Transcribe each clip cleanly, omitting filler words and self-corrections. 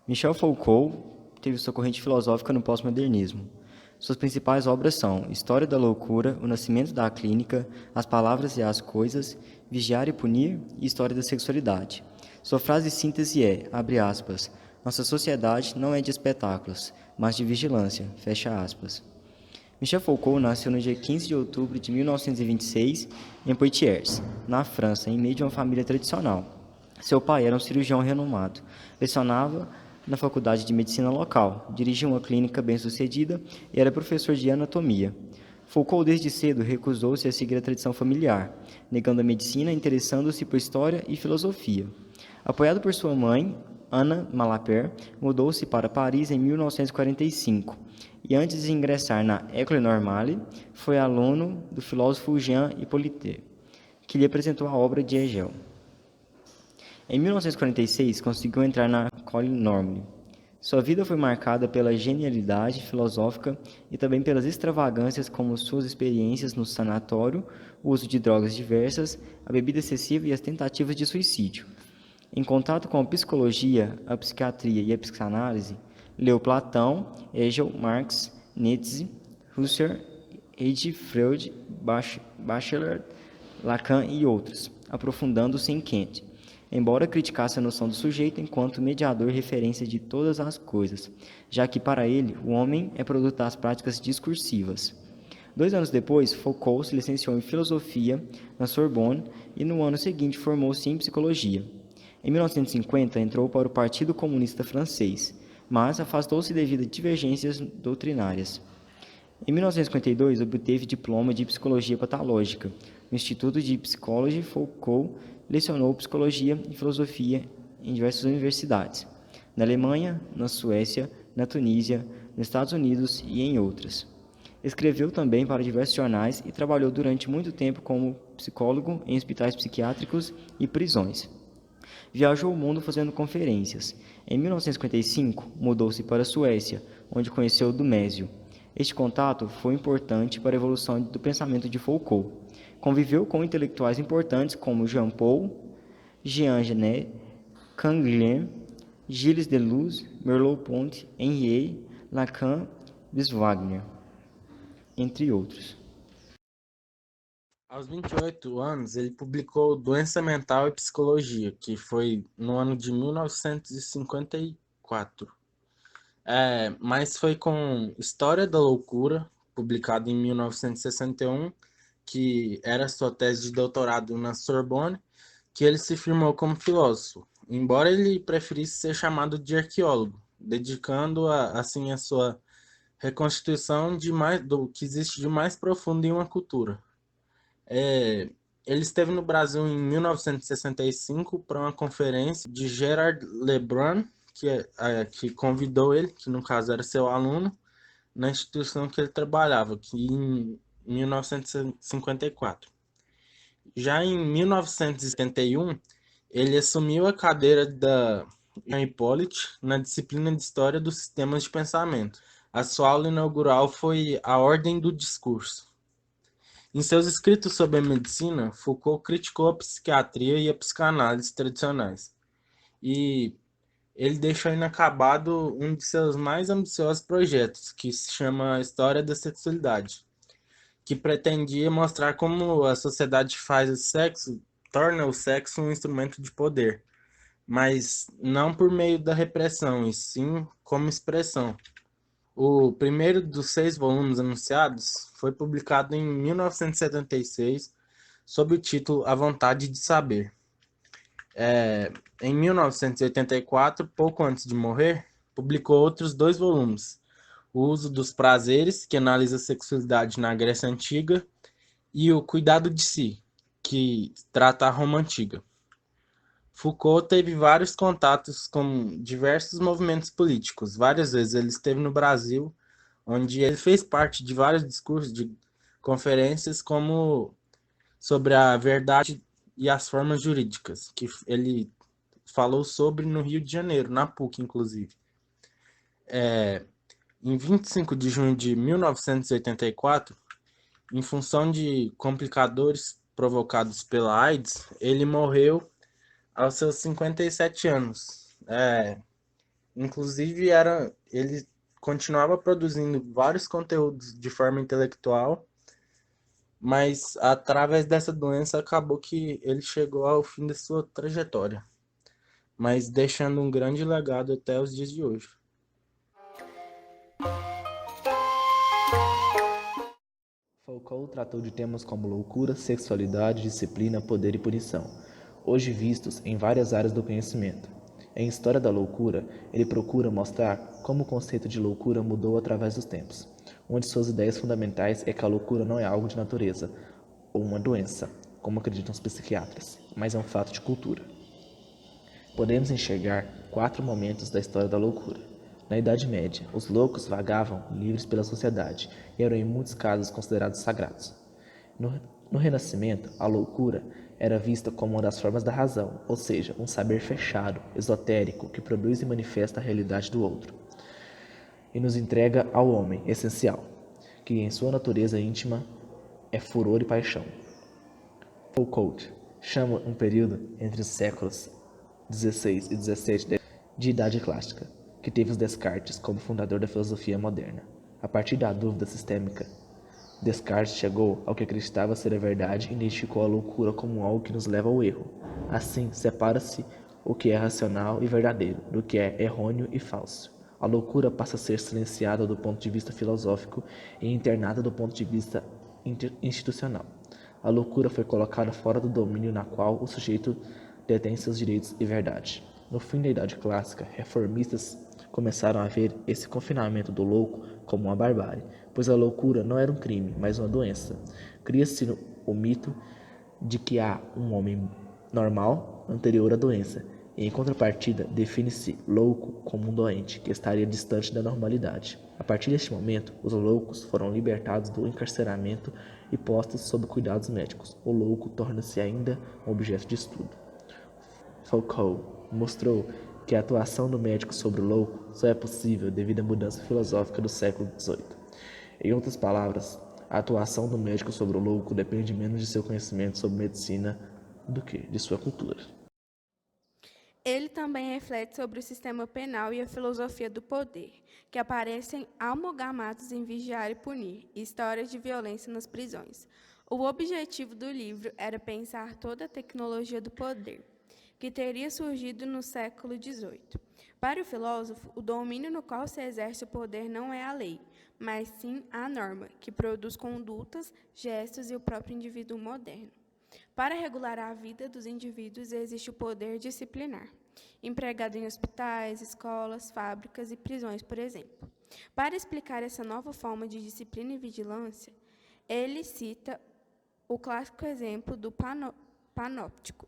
Michel Foucault teve sua corrente filosófica no pós-modernismo. Suas principais obras são História da Loucura, O Nascimento da Clínica, As Palavras e as Coisas, Vigiar e Punir e História da Sexualidade. Sua frase síntese é, abre aspas, nossa sociedade não é de espetáculos, mas de vigilância, fecha aspas. Michel Foucault nasceu no dia 15 de outubro de 1926 em Poitiers, na França, em meio de uma família tradicional. Seu pai era um cirurgião renomado, lecionava na faculdade de medicina local, dirigia uma clínica bem-sucedida e era professor de anatomia. Foucault desde cedo recusou-se a seguir a tradição familiar, negando a medicina e interessando-se por história e filosofia. Apoiado por sua mãe, Anna Malapert, mudou-se para Paris em 1945 e antes de ingressar na École Normale, foi aluno do filósofo Jean Hippolyte, que lhe apresentou a obra de Hegel. Em 1946, conseguiu entrar na École Normale. Sua vida foi marcada pela genialidade filosófica e também pelas extravagâncias como suas experiências no sanatório, o uso de drogas diversas, a bebida excessiva e as tentativas de suicídio. Em contato com a psicologia, a psiquiatria e a psicanálise, leu Platão, Hegel, Marx, Nietzsche, Husserl, Edith Freud, Bachelard, Lacan e outros, aprofundando-se em Kant, embora criticasse a noção do sujeito enquanto mediador e referência de todas as coisas, já que para ele o homem é produto das práticas discursivas. 2 anos depois, Foucault se licenciou em filosofia na Sorbonne e no ano seguinte formou-se em psicologia. Em 1950, entrou para o Partido Comunista Francês, mas afastou-se devido a divergências doutrinárias. Em 1952, obteve diploma de Psicologia Patológica. No Instituto de Psychology, Foucault lecionou Psicologia e Filosofia em diversas universidades, na Alemanha, na Suécia, na Tunísia, nos Estados Unidos e em outras. Escreveu também para diversos jornais e trabalhou durante muito tempo como psicólogo em hospitais psiquiátricos e prisões. Viajou o mundo fazendo conferências. Em 1955, mudou-se para a Suécia, onde conheceu Dumésio. Este contato foi importante para a evolução do pensamento de Foucault. Conviveu com intelectuais importantes como Jean Paul, Jean Genet, Canguilhem, Gilles Deleuze, Merleau-Ponty, Henriet, Lacan, Biswagner, entre outros. Aos 28 anos, ele publicou Doença Mental e Psicologia, que foi no ano de 1954. Mas foi com História da Loucura, publicado em 1961, que era sua tese de doutorado na Sorbonne, que ele se firmou como filósofo, embora ele preferisse ser chamado de arqueólogo, dedicando assim a sua reconstituição do que existe de mais profundo em uma cultura. Ele esteve no Brasil em 1965 para uma conferência de Gerard Lebrun, que convidou ele, que no caso era seu aluno, na instituição que ele trabalhava, que em 1954. Já em 1971, ele assumiu a cadeira da Jean Hippolyte na disciplina de História dos Sistemas de Pensamento. A sua aula inaugural foi A Ordem do Discurso. Em seus escritos sobre a medicina, Foucault criticou a psiquiatria e a psicanálise tradicionais. E ele deixou inacabado um de seus mais ambiciosos projetos, que se chama História da Sexualidade, que pretendia mostrar como a sociedade faz o sexo, torna o sexo um instrumento de poder, mas não por meio da repressão, e sim como expressão. O primeiro dos 6 volumes anunciados foi publicado em 1976, sob o título A Vontade de Saber. Em 1984, pouco antes de morrer, publicou outros 2 volumes, O Uso dos Prazeres, que analisa a sexualidade na Grécia Antiga, e O Cuidado de Si, que trata a Roma Antiga. Foucault teve vários contatos com diversos movimentos políticos. Várias vezes ele esteve no Brasil, onde ele fez parte de vários discursos, de conferências, como sobre a verdade e as formas jurídicas, que ele falou sobre no Rio de Janeiro, na PUC, inclusive. Em 25 de junho de 1984, em função de complicadores provocados pela AIDS, ele morreu aos seus 57 anos. Inclusive, ele continuava produzindo vários conteúdos de forma intelectual, mas através dessa doença acabou que ele chegou ao fim da sua trajetória, mas deixando um grande legado até os dias de hoje. Foucault tratou de temas como loucura, sexualidade, disciplina, poder e punição, hoje vistos em várias áreas do conhecimento. Em História da Loucura, ele procura mostrar como o conceito de loucura mudou através dos tempos. Uma de suas ideias fundamentais é que a loucura não é algo de natureza ou uma doença, como acreditam os psiquiatras, mas é um fato de cultura. Podemos enxergar 4 momentos da história da loucura. Na Idade Média, os loucos vagavam livres pela sociedade e eram em muitos casos considerados sagrados. No Renascimento, a loucura era vista como uma das formas da razão, ou seja, um saber fechado, esotérico, que produz e manifesta a realidade do outro, e nos entrega ao homem essencial, que em sua natureza íntima é furor e paixão. Foucault chama um período entre os séculos XVI e XVII de Idade Clássica, que teve os Descartes como fundador da filosofia moderna. A partir da dúvida sistêmica, Descartes chegou ao que acreditava ser a verdade e identificou a loucura como algo que nos leva ao erro. Assim, separa-se o que é racional e verdadeiro do que é errôneo e falso. A loucura passa a ser silenciada do ponto de vista filosófico e internada do ponto de vista institucional. A loucura foi colocada fora do domínio na qual o sujeito detém seus direitos e verdade. No fim da Idade Clássica, reformistas começaram a ver esse confinamento do louco como uma barbárie, pois a loucura não era um crime, mas uma doença. Cria-se o mito de que há um homem normal anterior à doença, e em contrapartida define-se louco como um doente que estaria distante da normalidade. A partir deste momento, os loucos foram libertados do encarceramento e postos sob cuidados médicos. O louco torna-se ainda um objeto de estudo. Foucault mostrou que a atuação do médico sobre o louco só é possível devido à mudança filosófica do século XVIII. Em outras palavras, a atuação do médico sobre o louco depende menos de seu conhecimento sobre medicina do que de sua cultura. Ele também reflete sobre o sistema penal e a filosofia do poder, que aparecem amalgamados em Vigiar e Punir, histórias de violência nas prisões. O objetivo do livro era pensar toda a tecnologia do poder, que teria surgido no século XVIII. Para o filósofo, o domínio no qual se exerce o poder não é a lei, mas sim a norma, que produz condutas, gestos e o próprio indivíduo moderno. Para regular a vida dos indivíduos existe o poder disciplinar, empregado em hospitais, escolas, fábricas e prisões, por exemplo. Para explicar essa nova forma de disciplina e vigilância, ele cita o clássico exemplo do panóptico,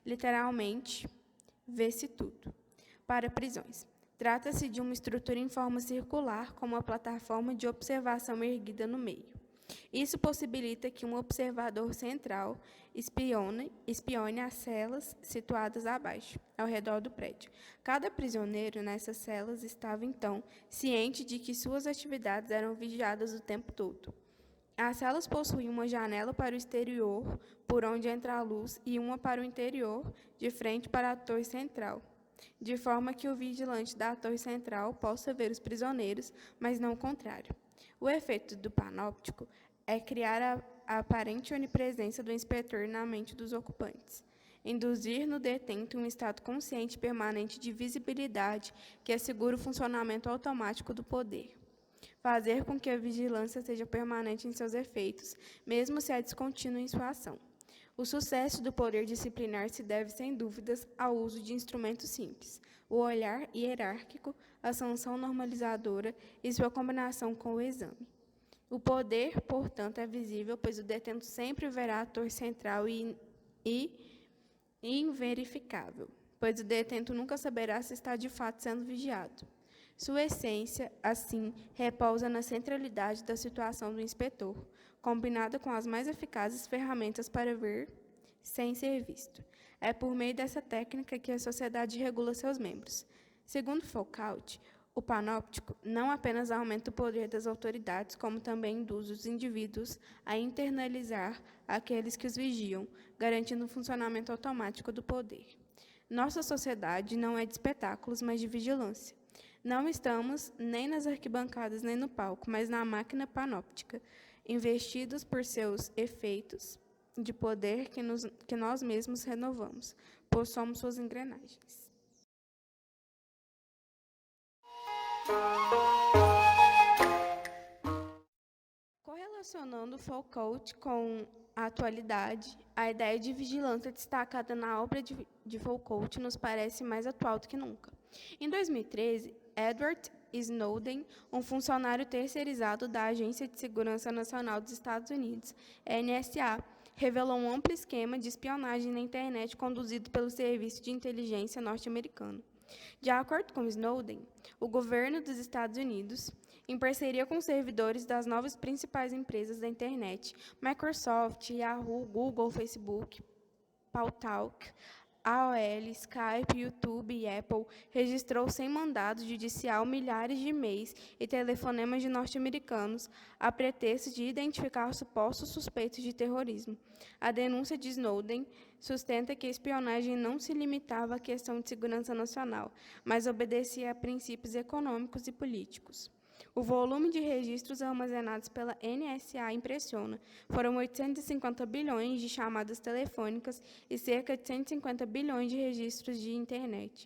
literalmente, vê-se tudo, para prisões. Trata-se de uma estrutura em forma circular com uma plataforma de observação erguida no meio. Isso possibilita que um observador central espione as celas situadas abaixo, ao redor do prédio. Cada prisioneiro nessas celas estava, então, ciente de que suas atividades eram vigiadas o tempo todo. As celas possuíam uma janela para o exterior, por onde entra a luz, e uma para o interior, de frente para a torre central, de forma que o vigilante da torre central possa ver os prisioneiros, mas não o contrário. O efeito do panóptico é criar a aparente onipresença do inspetor na mente dos ocupantes, induzir no detento um estado consciente permanente de visibilidade que assegura o funcionamento automático do poder, fazer com que a vigilância seja permanente em seus efeitos, mesmo se é descontínua em sua ação. O sucesso do poder disciplinar se deve, sem dúvidas, ao uso de instrumentos simples, o olhar hierárquico, a sanção normalizadora e sua combinação com o exame. O poder, portanto, é visível, pois o detento sempre verá a torre central e inverificável, pois o detento nunca saberá se está de fato sendo vigiado. Sua essência, assim, repousa na centralidade da situação do inspetor, combinada com as mais eficazes ferramentas para ver sem ser visto. É por meio dessa técnica que a sociedade regula seus membros. Segundo Foucault, o panóptico não apenas aumenta o poder das autoridades, como também induz os indivíduos a internalizar aqueles que os vigiam, garantindo o funcionamento automático do poder. Nossa sociedade não é de espetáculos, mas de vigilância. Não estamos nem nas arquibancadas nem no palco, mas na máquina panóptica, investidos por seus efeitos de poder que nós mesmos renovamos, pois somos suas engrenagens. Correlacionando Foucault com a atualidade, a ideia de vigilância destacada na obra de Foucault nos parece mais atual do que nunca. Em 2013, Edward Snowden, um funcionário terceirizado da Agência de Segurança Nacional dos Estados Unidos, NSA, revelou um amplo esquema de espionagem na internet conduzido pelo Serviço de Inteligência norte-americano. De acordo com Snowden, o governo dos Estados Unidos, em parceria com servidores das novas principais empresas da internet, Microsoft, Yahoo, Google, Facebook, Paltalk, AOL, Skype, YouTube e Apple, registrou sem mandado judicial milhares de e-mails e telefonemas de norte-americanos a pretexto de identificar supostos suspeitos de terrorismo. A denúncia de Snowden sustenta que a espionagem não se limitava à questão de segurança nacional, mas obedecia a princípios econômicos e políticos. O volume de registros armazenados pela NSA impressiona. Foram 850 bilhões de chamadas telefônicas e cerca de 150 bilhões de registros de internet.